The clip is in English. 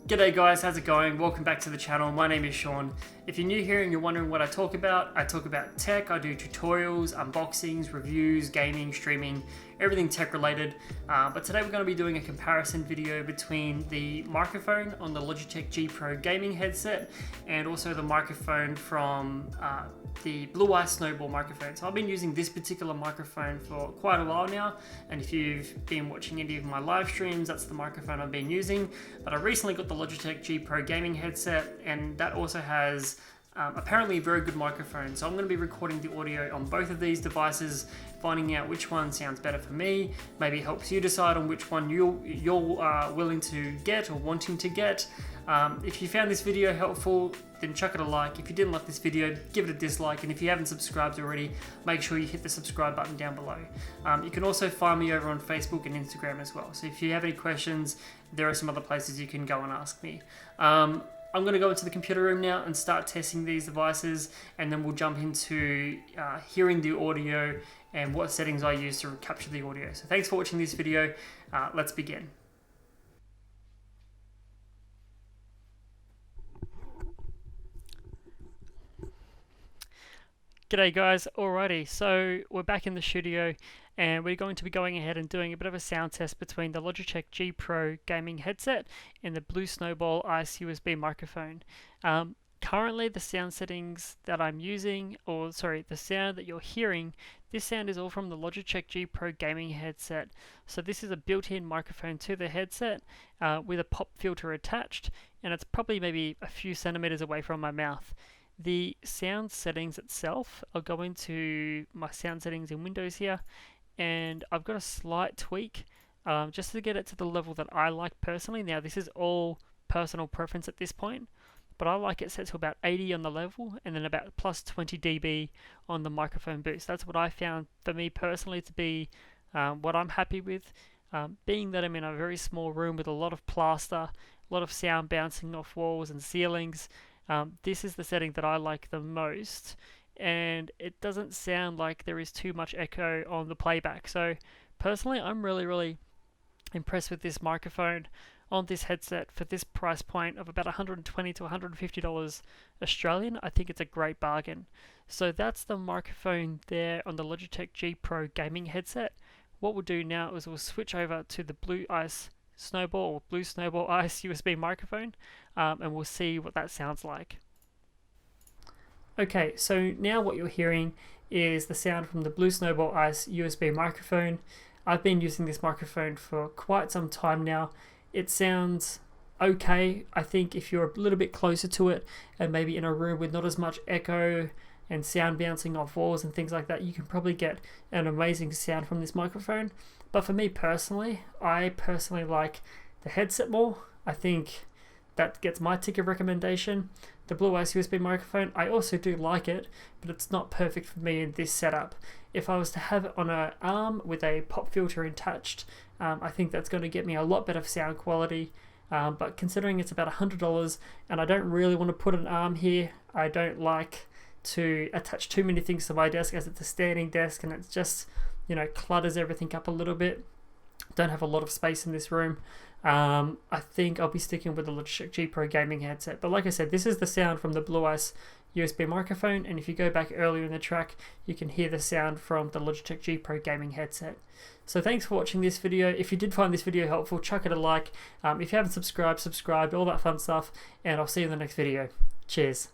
G'day guys, how's it going? Welcome back to the channel. My name is Sean. If you're new here and you're wondering what I talk about tech. I do tutorials, unboxings, reviews, gaming, streaming, everything tech related. But today we're going to be doing a comparison video between the microphone on the Logitech G Pro gaming headset and also the microphone from the Blue Eye Snowball microphone. So I've been using this particular microphone for quite a while now, and if you've been watching any of my live streams, that's the microphone I've been using. But I recently got the Logitech G Pro gaming headset, and that also has apparently a very good microphone. So I'm going to be recording the audio on both of these devices, finding out which one sounds better for me, maybe helps you decide on which one you're willing to get or wanting to get. If you found this video helpful, then chuck it a like. If you didn't like this video, give it a dislike. And if you haven't subscribed already, make sure you hit the subscribe button down below. You can also find me over on Facebook and Instagram as well. So if you have any questions, there are some other places you can go and ask me. I'm going to go into the computer room now and start testing these devices, and then we'll jump into hearing the audio and what settings I use to capture the audio. So thanks for watching this video. Let's begin. G'day guys, alrighty, so we're back in the studio and we're going to be going ahead and doing a bit of a sound test between the Logitech G Pro gaming headset and the Blue Snowball Ice USB microphone. Currently the sound settings that I'm using, the sound that you're hearing, this sound is all from the Logitech G Pro gaming headset. So this is a built-in microphone to the headset with a pop filter attached, and it's probably maybe a few centimeters away from my mouth. The sound settings itself, I'll go into my sound settings in Windows here, and I've got a slight tweak just to get it to the level that I like personally. Now this is all personal preference at this point, but I like it set to about 80 on the level and then about plus 20 dB on the microphone boost. That's what I found for me personally to be what I'm happy with. Being that I'm in a very small room with a lot of plaster, a lot of sound bouncing off walls and ceilings, this is the setting that I like the most, and it doesn't sound like there is too much echo on the playback. So personally, I'm really impressed with this microphone on this headset for this price point of about $120 to $150 Australian. I think it's a great bargain. So that's the microphone there on the Logitech G Pro gaming headset. What we'll do now is we'll switch over to the Blue Snowball Ice USB microphone, and we'll see what that sounds like. Okay, so now what you're hearing is the sound from the Blue Snowball Ice USB microphone. I've been using this microphone for quite some time now. It sounds okay. I think if you're a little bit closer to it and maybe in a room with not as much echo and sound bouncing off walls and things like that, you can probably get an amazing sound from this microphone. But for me personally, I personally like the headset more. I think that gets my ticket recommendation. The Blue Ice USB microphone, I also do like it, but it's not perfect for me in this setup. If I was to have it on an arm with a pop filter attached, I think that's going to get me a lot better sound quality. But considering it's about $100 and I don't really want to put an arm here, I don't like to attach too many things to my desk as it's a standing desk and it's just, clutters everything up a little bit. Don't have a lot of space in this room. I think I'll be sticking with the Logitech G Pro gaming headset. But like I said, this is the sound from the Blue Ice USB microphone, and if you go back earlier in the track, you can hear the sound from the Logitech G Pro gaming headset. So thanks for watching this video. If you did find this video helpful, chuck it a like. If you haven't subscribed, all that fun stuff, and I'll see you in the next video. Cheers.